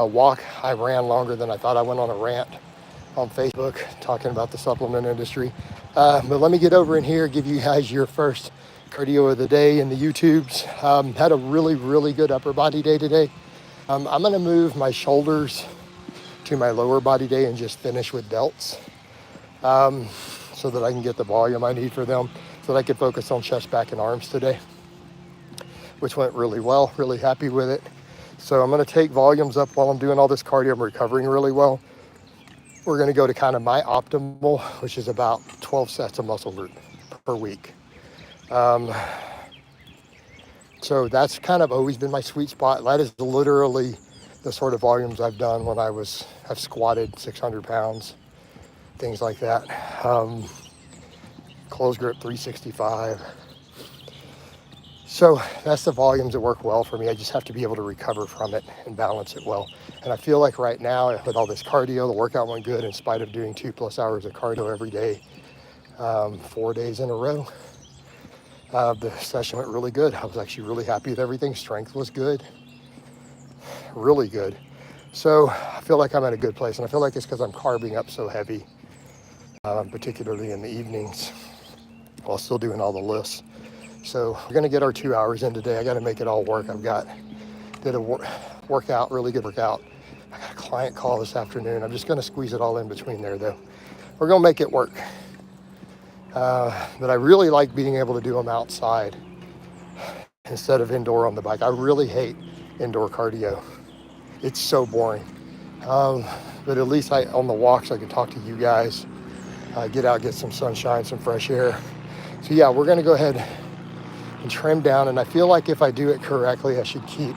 walk. I ran longer than I thought. I went on a rant on Facebook talking about the supplement industry. But let me get over in here, give you guys your first cardio of the day in the YouTubes. Had a really, really good upper body day today. I'm gonna move my shoulders to my lower body day and just finish with delts so that I can get the volume I need for them, so that I can focus on chest, back, and arms today, which went really well, really happy with it. So I'm gonna take volumes up while I'm doing all this cardio. I'm recovering really well. We're gonna go to kind of my optimal, which is about 12 sets of muscle group per week. So that's kind of always been my sweet spot. That is literally the sort of volumes I've done when I've squatted 600 pounds, things like that. Close grip 365. So that's the volumes that work well for me. I just have to be able to recover from it and balance it well. And I feel like right now with all this cardio, the workout went good in spite of doing 2+ hours of cardio every day, 4 days in a row. The session went really good. I was actually really happy with everything. Strength was good, really good. So I feel like I'm at a good place, and I feel like it's because I'm carbing up so heavy, particularly in the evenings, while still doing all the lifts. So we're gonna get our 2 hours in today. I gotta make it all work. Did a workout, really good workout. I got a client call this afternoon. I'm just gonna squeeze it all in between there though. We're gonna make it work. But I really like being able to do them outside instead of indoor on the bike. I really hate indoor cardio. It's so boring. But at least on the walks, I can talk to you guys, get out, get some sunshine, some fresh air. So yeah, we're gonna go ahead and trim down. And I feel like if I do it correctly, I should keep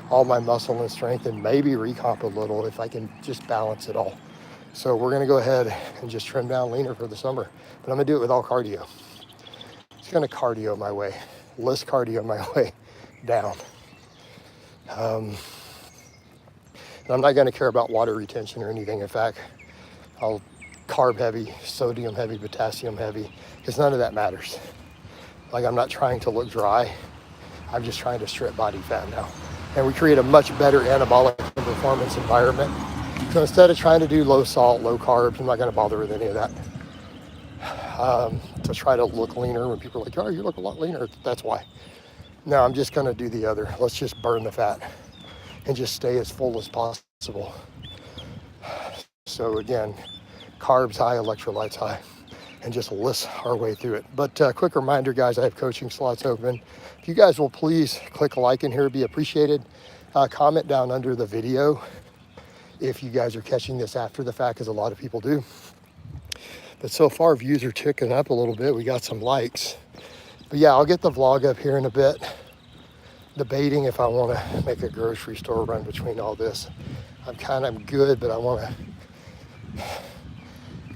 all my muscle and strength and maybe recomp a little if I can just balance it all. So we're gonna go ahead and just trim down leaner for the summer. But I'm gonna do it with all cardio. It's gonna cardio my way, list cardio my way down. And I'm not gonna care about water retention or anything. In fact, I'll carb heavy, sodium heavy, potassium heavy, because none of that matters. Like, I'm not trying to look dry. I'm just trying to strip body fat now. And we create a much better anabolic performance environment. So instead of trying to do low salt, low carbs, I'm not gonna bother with any of that. To try to look leaner when people are like, oh, you look a lot leaner, that's why. No, I'm just gonna do the other. Let's just burn the fat and just stay as full as possible. So again, carbs high, electrolytes high, and just list our way through it. But quick reminder, guys, I have coaching slots open. If you guys will please click like in here, it'd be appreciated. Comment down under the video if you guys are catching this after the fact, as a lot of people do. But so far, views are ticking up a little bit. We got some likes. But yeah, I'll get the vlog up here in a bit. Debating if I want to make a grocery store run between all this. I'm good, but I want to.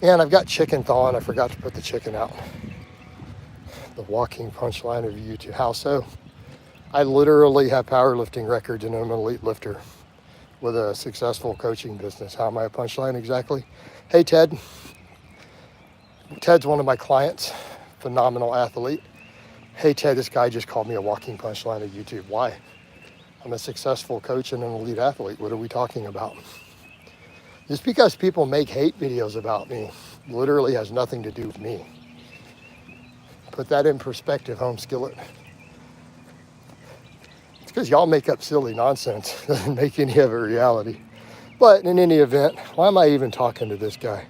And I've got chicken thawing. I forgot to put the chicken out. The walking punchline of YouTube. How so? I literally have powerlifting records and I'm an elite lifter with a successful coaching business. How am I a punchline exactly? Hey, Ted. Ted's one of my clients, phenomenal athlete. Hey, Ted, this guy just called me a walking punchline of YouTube. Why? I'm a successful coach and an elite athlete. What are we talking about? Just because people make hate videos about me literally has nothing to do with me. Put that in perspective, home skillet. It's because y'all make up silly nonsense. Doesn't make any of it reality. But in any event, why am I even talking to this guy?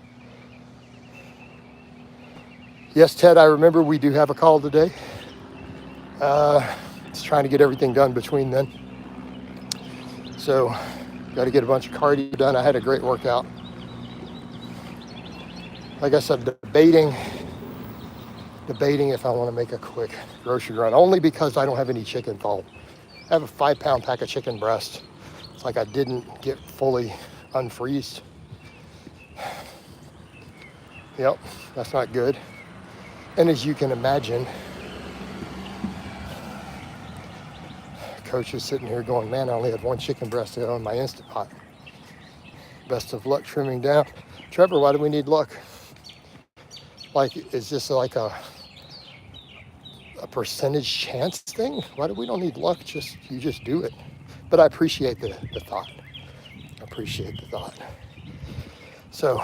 Yes, Ted, I remember we do have a call today. Just trying to get everything done between then. So, got to get a bunch of cardio done. I had a great workout. Like I said, debating if I want to make a quick grocery run, only because I don't have any chicken thawed. I have a 5-pound pack of chicken breast. It's like I didn't get fully unfreezed. Yep, that's not good. And as you can imagine, coach is sitting here going, man, I only had one chicken breast to go in my Instant Pot. Best of luck trimming down. Trevor, why do we need luck? Like, is this like a percentage chance thing? Why do we don't need luck? You just do it. But I appreciate the thought. appreciate the thought. So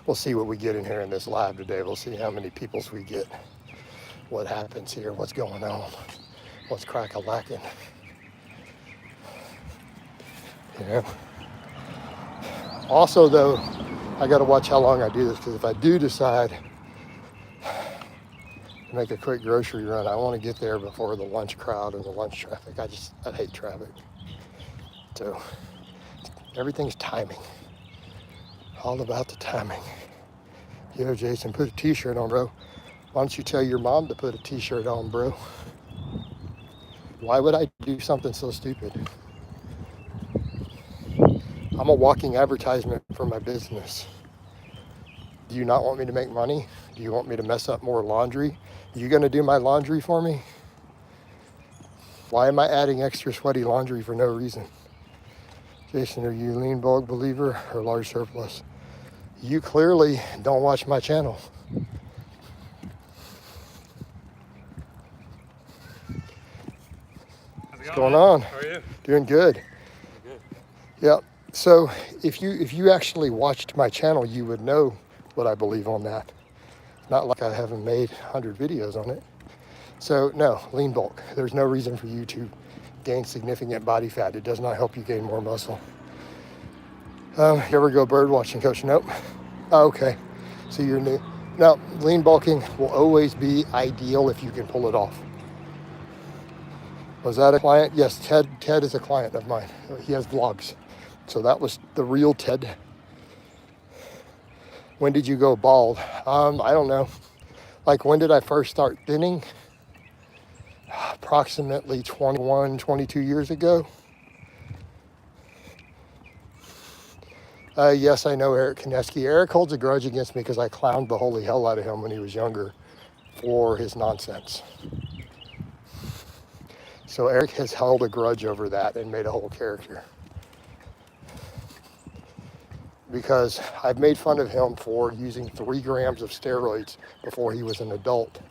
we'll see what we get in here in this live today. We'll see how many peoples we get, what happens here, what's going on, what's crack-a-lacking. You know. Also, though, I got to watch how long I do this, because if I do decide to make a quick grocery run, I want to get there before the lunch crowd or the lunch traffic. I hate traffic. So everything's timing. All about the timing. Yo, Jason, put a t-shirt on, bro. Why don't you tell your mom to put a t-shirt on, bro? Why would I do something so stupid? I'm a walking advertisement for my business. Do you not want me to make money? Do you want me to mess up more laundry? Are you gonna do my laundry for me? Why am I adding extra sweaty laundry for no reason? Jason, are you lean bulk believer or large surplus? You clearly don't watch my channel. What's going on? How are you? Doing good. Good. Yeah. So if you actually watched my channel, you would know what I believe on that. Not like I haven't made 100 videos on it. So no, lean bulk. There's no reason for you to gain significant body fat. It does not help you gain more muscle. You ever go bird watching, Coach? Nope. Oh, okay. So you're new. No, lean bulking will always be ideal if you can pull it off. Was that a client? Yes, Ted is a client of mine. He has vlogs. So that was the real Ted. When did you go bald? I don't know. Like, when did I first start thinning? Approximately 21, 22 years ago. Yes, I know Eric Kineski. Eric holds a grudge against me because I clowned the holy hell out of him when he was younger for his nonsense. So Eric has held a grudge over that and made a whole character. Because I've made fun of him for using 3 grams of steroids before he was an adult.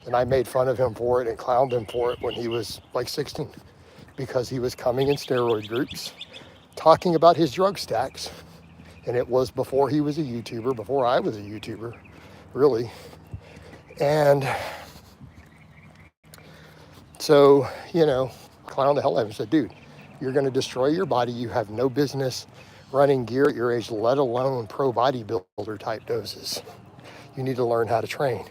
And I made fun of him for it and clowned him for it when he was like 16. Because he was coming in steroid groups, talking about his drug stacks. And it was before he was a YouTuber, before I was a YouTuber, really. And so, you know, clowned the hell out of him. Said, dude, you're going to destroy your body. You have no business running gear at your age, let alone pro bodybuilder type doses. You need to learn how to train.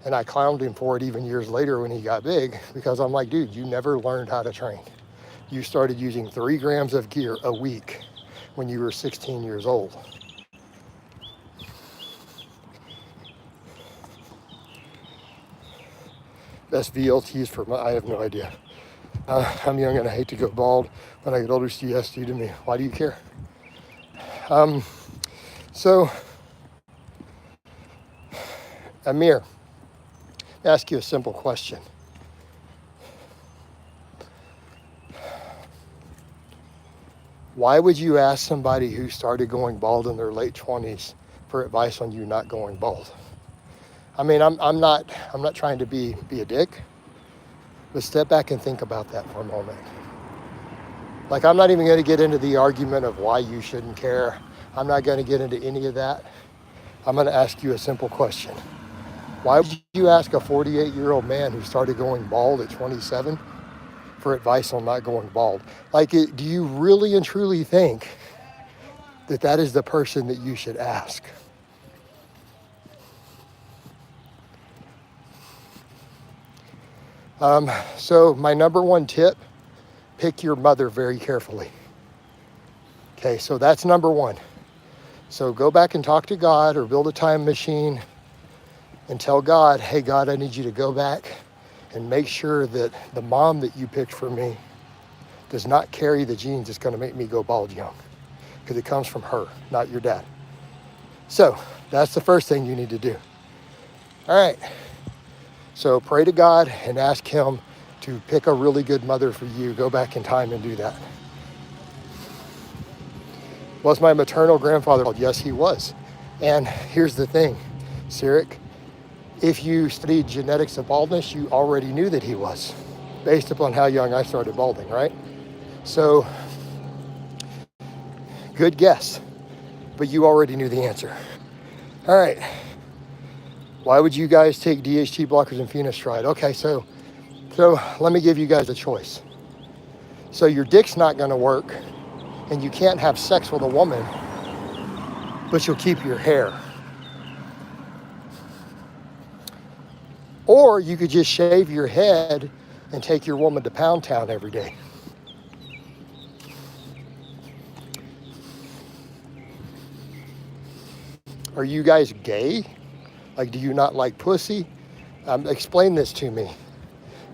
And I clowned him for it even years later when he got big, because I'm like, dude, you never learned how to train. You started using 3 grams of gear a week when you were 16 years old. Best VLTs for I have no idea. I'm young and I hate to go bald. When I get older, yes, do to me. Why do you care? So, Amir, I'll ask you a simple question. Why would you ask somebody who started going bald in their late 20s for advice on you not going bald? I mean, I'm not trying to be a dick, but step back and think about that for a moment. Like, I'm not even going to get into the argument of why you shouldn't care. I'm not going to get into any of that. I'm going to ask you a simple question. Why would you ask a 48-year-old man who started going bald at 27 for advice on not going bald? Like, do you really and truly think that that is the person that you should ask? So my number one tip, pick your mother very carefully. Okay, so that's number one. So go back and talk to God or build a time machine and tell God, hey God, I need you to go back and make sure that the mom that you picked for me does not carry the genes that's gonna make me go bald young, because it comes from her, not your dad. So that's the first thing you need to do. All right. So pray to God and ask him to pick a really good mother for you. Go back in time and do that. Was my maternal grandfather bald? Yes, he was. And here's the thing, Cyric, if you studied genetics of baldness, you already knew that he was, based upon how young I started balding, right? So Good guess, but you already knew the answer. All right. Why would you guys take DHT blockers and finasteride? Okay, so let me give you guys a choice. So your dick's not gonna work and you can't have sex with a woman, but you'll keep your hair. Or you could just shave your head and take your woman to Pound Town every day. Are you guys gay? Like, do you not like pussy? Explain this to me.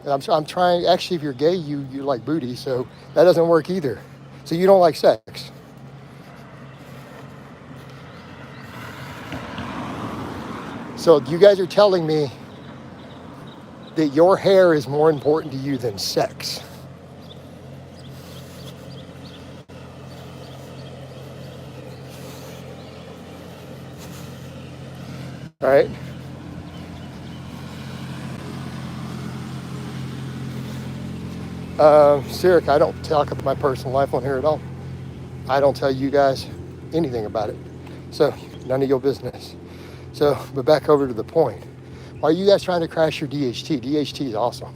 I'm trying, actually, if you're gay, you like booty, so that doesn't work either. So you don't like sex. So you guys are telling me that your hair is more important to you than sex. All right? Sirik, I don't talk about my personal life on here at all. I don't tell you guys anything about it. So, none of your business. So, but back over to the point. Why are you guys trying to crash your DHT? DHT is awesome.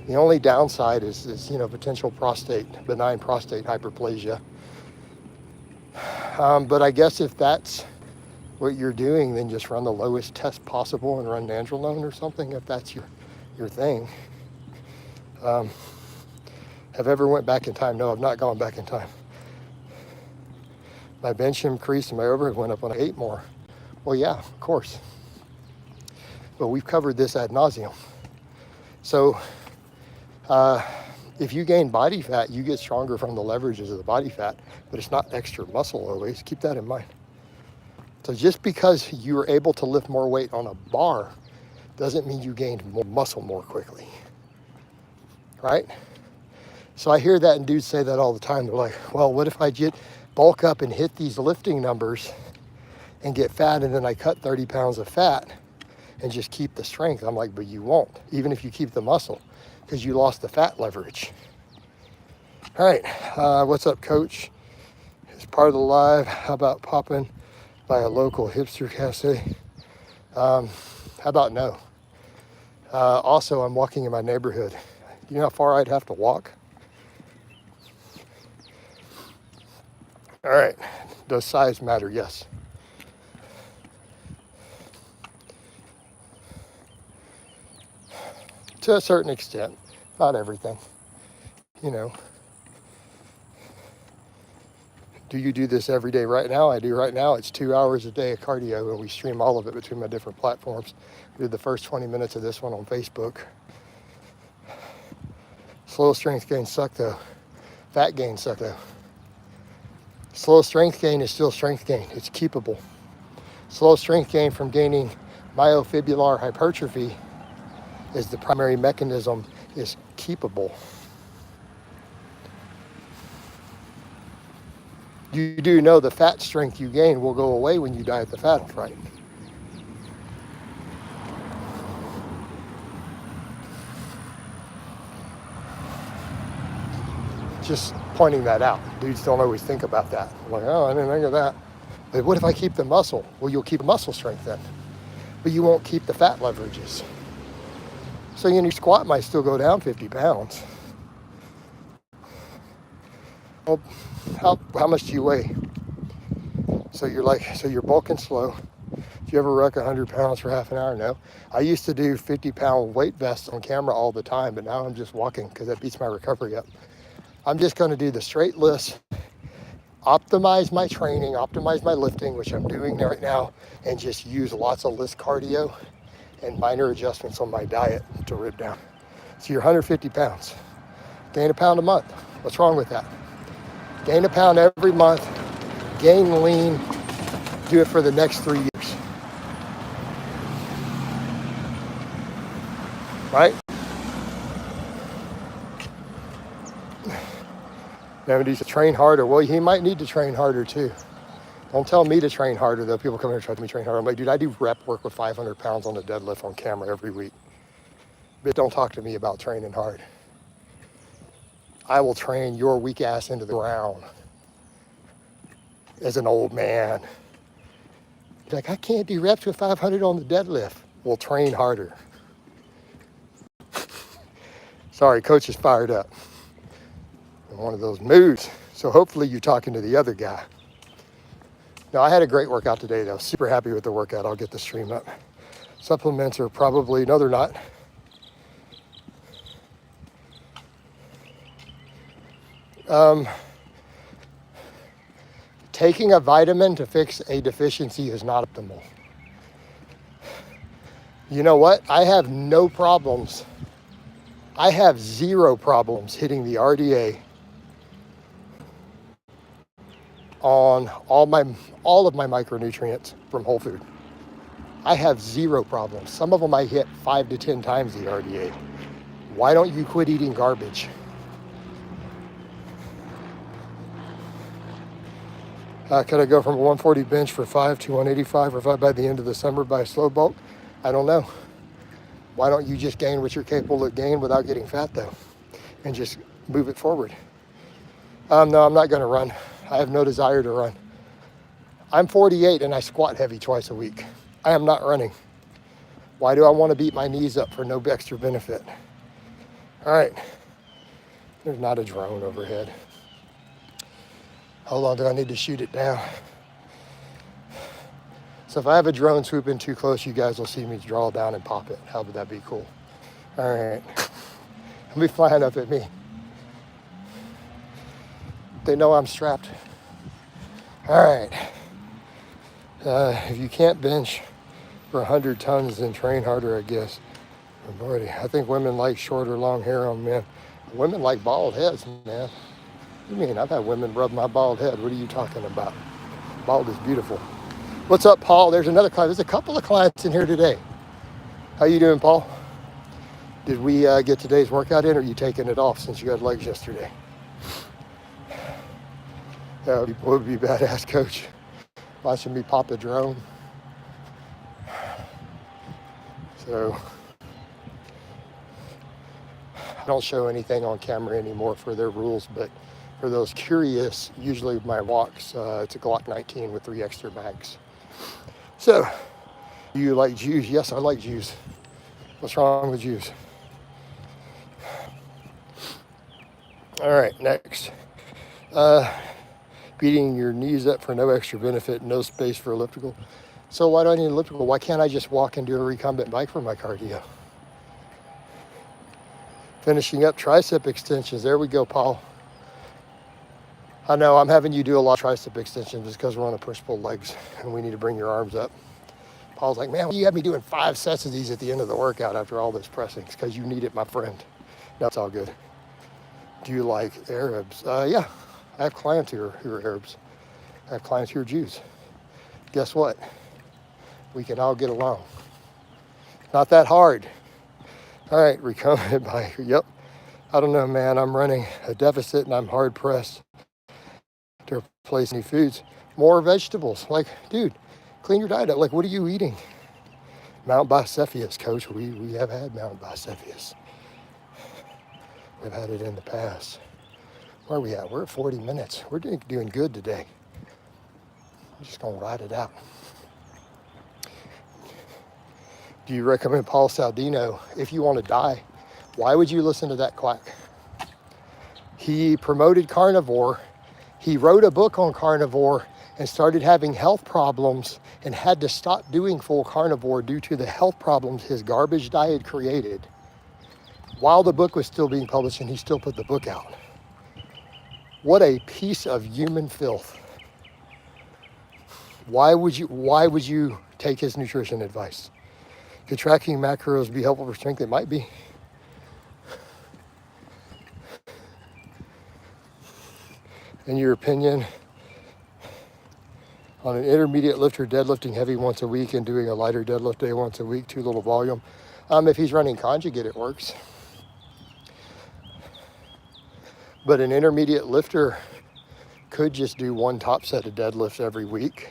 The only downside is potential benign prostate hyperplasia. But I guess if that's what you're doing, then just run the lowest test possible and run nandrolone or something if that's your thing. Have ever went back in time? No, I've not gone back in time. My bench increased and my overhead went up when I ate more. Well, yeah, of course. But we've covered this ad nauseum. So if you gain body fat, you get stronger from the leverages of the body fat, but it's not extra muscle always. Keep that in mind. So just because you were able to lift more weight on a bar doesn't mean you gained more muscle more quickly, right? So I hear that and dudes say that all the time. They're like, well, what if I bulk up and hit these lifting numbers and get fat and then I cut 30 pounds of fat and just keep the strength? I'm like, but you won't, even if you keep the muscle, because you lost the fat leverage. All right, what's up, coach? It's part of the live. How about popping by a local hipster cafe? How about no? Also, I'm walking in my neighborhood. You know how far I'd have to walk? All right, does size matter? Yes. To a certain extent, not everything, Do you do this every day? Right now, I do. Right now, it's 2 hours a day of cardio, and we stream all of it between my different platforms. We did the first 20 minutes of this one on Facebook. Slow strength gains suck, though. Fat gains suck, though. Slow strength gain is still strength gain. It's keepable. Slow strength gain from gaining myofibrillar hypertrophy is the primary mechanism, is keepable. You do know the fat strength you gain will go away when you diet the fat off, right? Just pointing that out. Dudes don't always think about that. I'm like, oh, I didn't think of that. But what if I keep the muscle? Well, you'll keep muscle strength then, but you won't keep the fat leverages. So your squat might still go down 50 pounds. Well, how much do you weigh? So you're bulking slow. Do you ever ruck 100 pounds for half an hour? No. I used to do 50-pound weight vests on camera all the time, but now I'm just walking because that beats my recovery up. I'm just going to do the straight lifts, optimize my training, optimize my lifting, which I'm doing right now, and just use lots of list cardio and minor adjustments on my diet to rib down. So you're 150 pounds. Gain a pound a month. What's wrong with that? Gain a pound every month. Gain lean. Do it for the next 3 years. Right? Now he needs to train harder. Well, he might need to train harder too. Don't tell me to train harder though. People come here and try to me train harder. I'm like, dude, I do rep work with 500 pounds on the deadlift on camera every week. But don't talk to me about training hard. I will train your weak ass into the ground. as an old man. Like, I can't do reps with 500 on the deadlift. We'll train harder. Sorry, coach is fired up. In one of those moods. So hopefully you're talking to the other guy. No, I had a great workout today though. Super happy with the workout. I'll get the stream up. Supplements are probably, no, they're not. Taking a vitamin to fix a deficiency is not optimal. You know what? I have no problems. I have zero problems hitting the RDA on all of my micronutrients from whole food. I have zero problems. Some of them I hit 5 to 10 times the RDA. Why don't you quit eating garbage? Could I go from a 140 bench for 5 to 185 or 5 by the end of the summer by slow bulk? I don't know. Why don't you just gain what you're capable of gain without getting fat though? And just move it forward. No, I'm not gonna run. I have no desire to run. I'm 48 and I squat heavy twice a week. I am not running. Why do I want to beat my knees up for no extra benefit? All right. There's not a drone overhead. How long do I need to shoot it down? So if I have a drone swoop in too close, you guys will see me draw down and pop it. How would that be cool? All right. They'll be flying up at me. They know I'm strapped. All right. If you can't bench for 100 tons, then train harder, I guess. Boy, I think women like short or long hair on men. Women like bald heads, man. What do you mean? I've had women rub my bald head. What are you talking about? Bald is beautiful. What's up, Paul? There's another client. There's a couple of clients in here today. How you doing, Paul? Did we get today's workout in, or are you taking it off since you had legs yesterday? That would be badass, coach. Watching me pop a drone. So I don't show anything on camera anymore for their rules, but for those curious, usually my walks, it's a Glock 19 with 3 extra mags. So, do you like Jews? Yes, I like Jews. What's wrong with Jews? All right, next. Beating your knees up for no extra benefit, no space for elliptical. So why do I need elliptical? Why can't I just walk and do a recumbent bike for my cardio? Finishing up tricep extensions. There we go, Paul. I know I'm having you do a lot of tricep extensions just because we're on a push-pull legs and we need to bring your arms up. Paul's like, man, you had me doing 5 sets of these at the end of the workout after all this pressing. It's because you need it, my friend. No, it's all good. Do you like Arabs? Yeah, I have clients who are Arabs. I have clients who are Jews. Guess what? We can all get along. Not that hard. All right, recumbent bike. Yep. I don't know, man. I'm running a deficit and I'm hard pressed to replace any foods. More vegetables. Like, dude, clean your diet up. Like, what are you eating? Mount Bicephalus, coach. We have had Mount Bicephalus. We've had it in the past. Where are we at? We're at 40 minutes. We're doing good today. I'm just going to ride it out. Do you recommend Paul Saldino if you want to die? Why would you listen to that quack? He promoted carnivore. He wrote a book on carnivore and started having health problems and had to stop doing full carnivore due to the health problems his garbage diet created. While the book was still being published, and he still put the book out. What a piece of human filth. Why would you take his nutrition advice? Could tracking macros be helpful for strength? It might be. In your opinion, on an intermediate lifter deadlifting heavy once a week and doing a lighter deadlift day once a week, too little volume. If he's running conjugate, it works. But an intermediate lifter could just do 1 top set of deadlifts every week.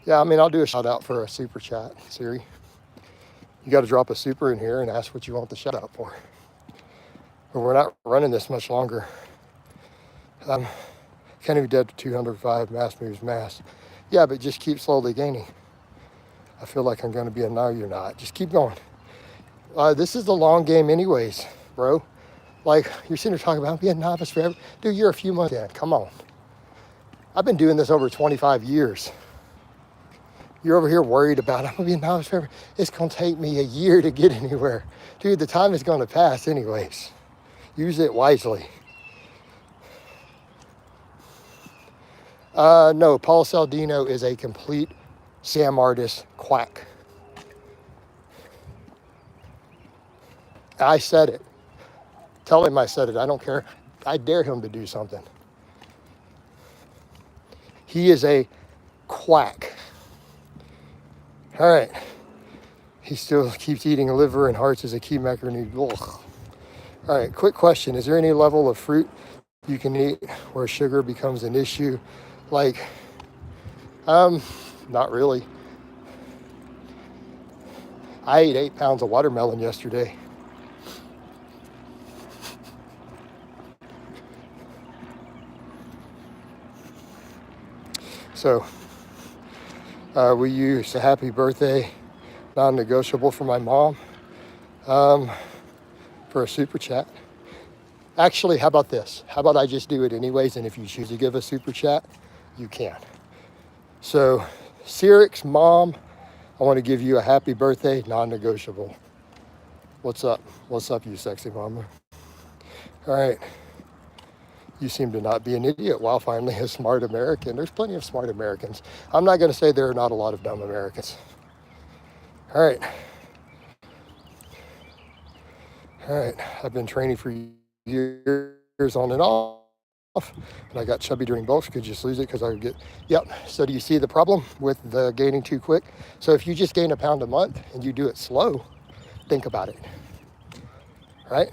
Yeah, I mean, I'll do a shout out for a super chat, Siri. You got to drop a super in here and ask what you want the shout out for. But we're not running this much longer. Can't even dead to 205, mass moves mass. Yeah, but just keep slowly gaining. I feel like I'm going to be a, no, you're not. Just keep going. This is the long game anyways, bro. Like, you're sitting there talking about being a novice forever. Dude, you're a few months in. Come on. I've been doing this over 25 years. You're over here worried about, I'm going to be a novice forever. It's going to take me a year to get anywhere. Dude, the time is going to pass anyways. Use it wisely. No, Paul Saldino is a complete Sam Artist quack. I said it. Tell him I said it. I don't care. I dare him to do something. He is a quack. All right. He still keeps eating liver and hearts as a key mechanism. All right, quick question. Is there any level of fruit you can eat where sugar becomes an issue? Like, not really. I ate 8 pounds of watermelon yesterday. So, we used a happy birthday non-negotiable for my mom for a super chat. Actually, how about this? How about I just do it anyways, and if you choose to give a super chat, you can. So, Sirik's mom, I want to give you a happy birthday, non-negotiable. What's up? What's up, you sexy mama? All right. You seem to not be an idiot. Wow, finally a smart American. There's plenty of smart Americans. I'm not going to say there are not a lot of dumb Americans. All right. All right. I've been training for years on and off. And I got chubby during bulks. Could just lose it because I would get, yep. So do you see the problem with the gaining too quick? So if you just gain a pound a month and you do it slow, think about it. Right?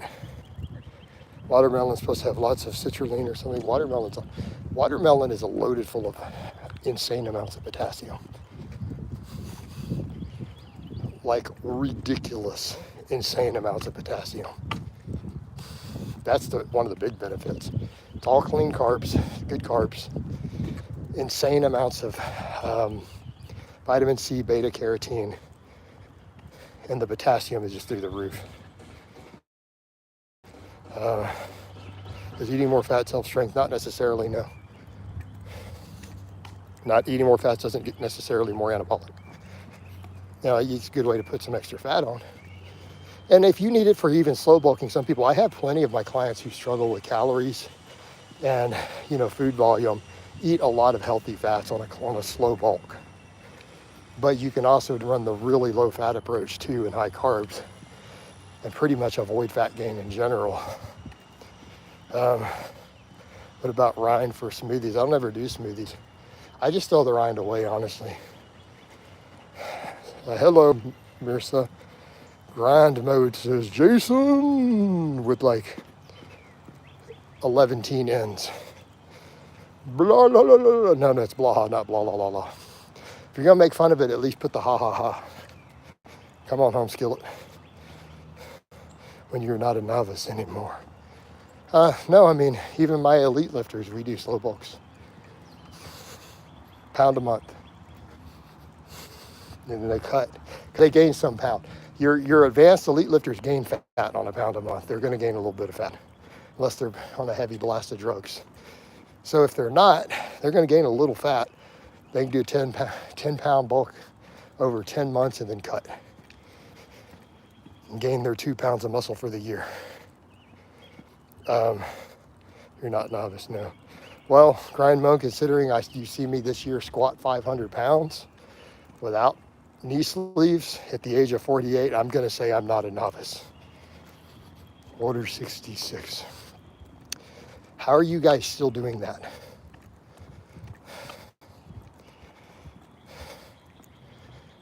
Watermelon's supposed to have lots of citrulline or something. Watermelon is loaded full of insane amounts of potassium. Like ridiculous, insane amounts of potassium. That's one of the big benefits. It's all clean carbs, good carbs. Insane amounts of vitamin C, beta carotene, and the potassium is just through the roof. Does eating more fat help strength? Not necessarily, no. Not eating more fat doesn't get necessarily more anabolic. Now, it's a good way to put some extra fat on. And if you need it for even slow bulking, some people, I have plenty of my clients who struggle with calories and, food volume, eat a lot of healthy fats on a slow bulk. But you can also run the really low fat approach too and high carbs and pretty much avoid fat gain in general. What about rind for smoothies? I'll never do smoothies. I just throw the rind away, honestly. Hello, Mirsa. Grind mode says Jason with like 11 teen ends. Blah, blah, blah, blah. No, it's Blaha, not blah, blah, blah, blah. If you're going to make fun of it, at least put the ha, ha, ha. Come on home, skillet. When you're not a novice anymore. No, I mean, even my elite lifters, we do slow bulks. Pound a month. And then they cut. They gain some pound. Your advanced elite lifters gain fat on a pound a month. They're going to gain a little bit of fat, unless they're on a heavy blast of drugs. So if they're not, they're going to gain a little fat. They can do a 10 pound bulk over 10 months and then cut. And gain their 2 pounds of muscle for the year. You're not novice, no. Well, grind mode, considering you see me this year squat 500 pounds without knee sleeves at the age of 48, I'm going to say I'm not a novice. Order 66. How are you guys still doing that?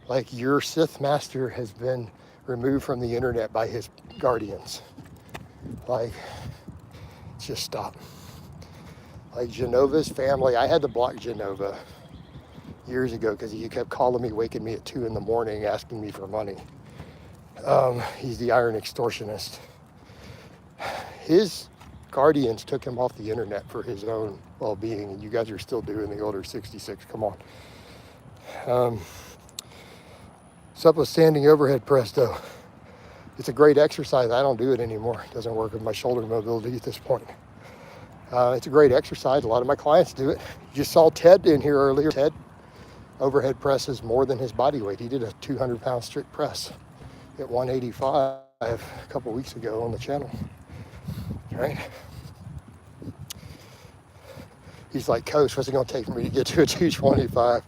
Like your Sith master has been removed from the internet by his guardians. Like, just stop. Like Genova's family, I had to block Genova years ago because he kept calling me, waking me at 2 a.m, asking me for money. He's the iron extortionist. His guardians took him off the internet for his own well-being, and you guys are still doing the older 66. Come on. What's up with standing overhead press though? It's a great exercise. I don't do it anymore. It doesn't work with my shoulder mobility at this point. It's a great exercise. A lot of my clients do it. You just saw Ted in here earlier. Ted overhead presses more than his body weight. He did a 200-pound strict press at 185 a couple weeks ago on the channel. Right? He's like, Coach, what's it going to take for me to get to a 225?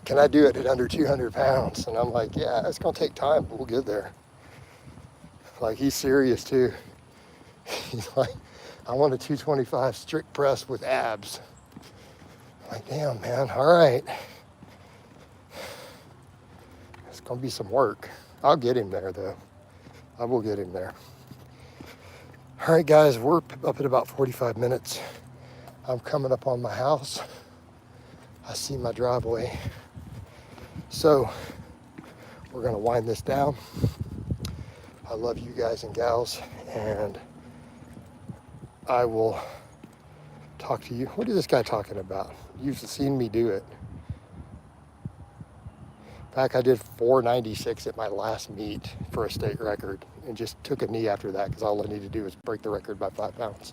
Can I do it at under 200 pounds? And I'm like, yeah, it's going to take time, but we'll get there. Like, he's serious too. He's like, I want a 225 strict press with abs. I'm like, damn, man, all right. It's going to be some work. I'll get him there, though. I will get him there. All right, guys, we're up at about 45 minutes. I'm coming up on my house. I see my driveway. So we're going to wind this down. I love you guys and gals, and I will talk to you. What is this guy talking about? You've seen me do it. In fact, I did 496 at my last meet for a state record and just took a knee after that because all I need to do is break the record by 5 pounds.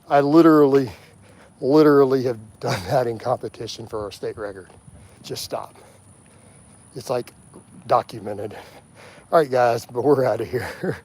I literally have done that in competition for a state record. Just stop. It's like documented. All right, guys, but we're out of here.